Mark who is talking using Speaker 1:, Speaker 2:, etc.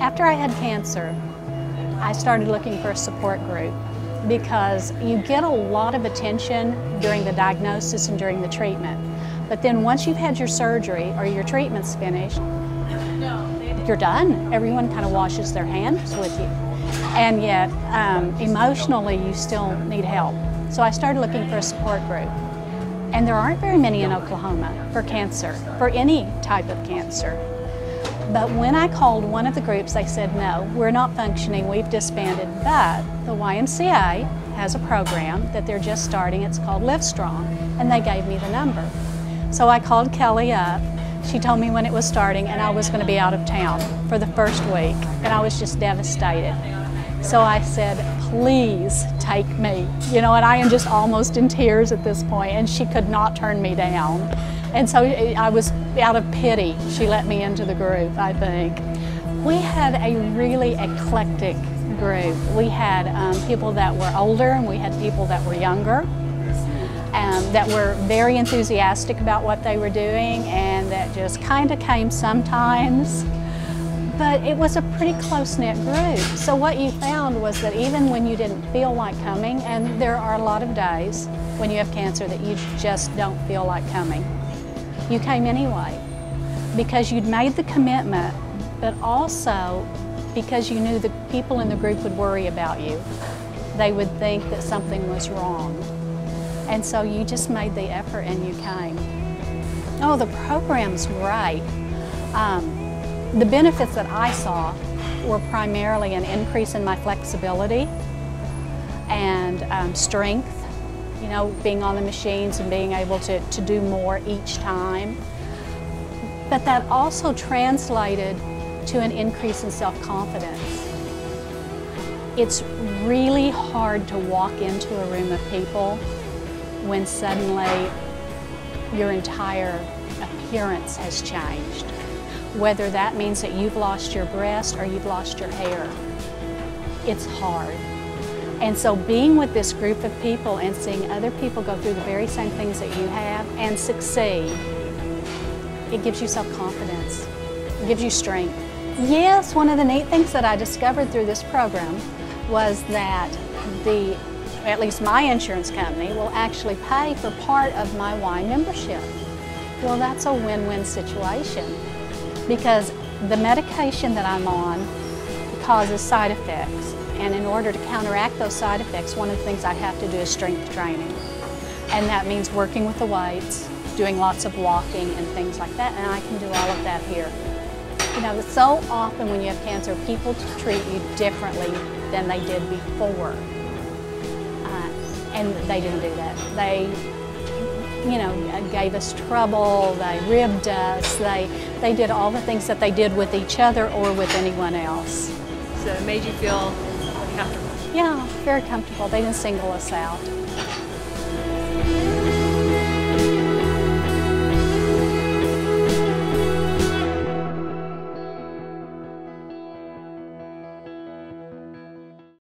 Speaker 1: After I had cancer, I started looking for a support group because you get a lot of attention during the diagnosis and during the treatment. But then once you've had your surgery or your treatment's finished, you're done. Everyone kind of washes their hands with you. And yet, emotionally, you still need help. So I started looking for a support group. And there aren't very many in Oklahoma for cancer, for any type of cancer. But when I called one of the groups, they said, no, we're not functioning, we've disbanded, but the YMCA has a program that they're just starting, it's called Livestrong, and they gave me the number. So I called Kelly up, she told me when it was starting, and I was going to be out of town for the first week, and I was just devastated. So I said, please take me, you know, and I am just almost in tears at this point, and she could not turn me down. And so I was, out of pity, she let me into the group, I think. We had a really eclectic group. We had people that were older and we had people that were younger, that were very enthusiastic about what they were doing and that just kind of came sometimes. But it was a pretty close-knit group. So what you found was that even when you didn't feel like coming, and there are a lot of days when you have cancer that you just don't feel like coming, you came anyway because you'd made the commitment, but also because you knew the people in the group would worry about you. They would think that something was wrong. And so you just made the effort and you came. Oh, the program's great. The benefits that I saw were primarily an increase in my flexibility and strength. You know, being on the machines and being able to do more each time. But that also translated to an increase in self-confidence. It's really hard to walk into a room of people when suddenly your entire appearance has changed. Whether that means that you've lost your breast or you've lost your hair. It's hard. And so being with this group of people and seeing other people go through the very same things that you have and succeed, it gives you self-confidence, it gives you strength. Yes, one of the neat things that I discovered through this program was that at least my insurance company will actually pay for part of my Y membership. Well, that's a win-win situation because the medication that I'm on causes side effects. And in order to counteract those side effects, one of the things I have to do is strength training. And that means working with the weights, doing lots of walking and things like that, and I can do all of that here. You know, so often when you have cancer, people treat you differently than they did before. And they didn't do that. They, you know, gave us trouble, they ribbed us, they did all the things that they did with each other or with anyone else.
Speaker 2: So it made you feel comfortable?
Speaker 1: Yeah, very comfortable. They didn't single us out.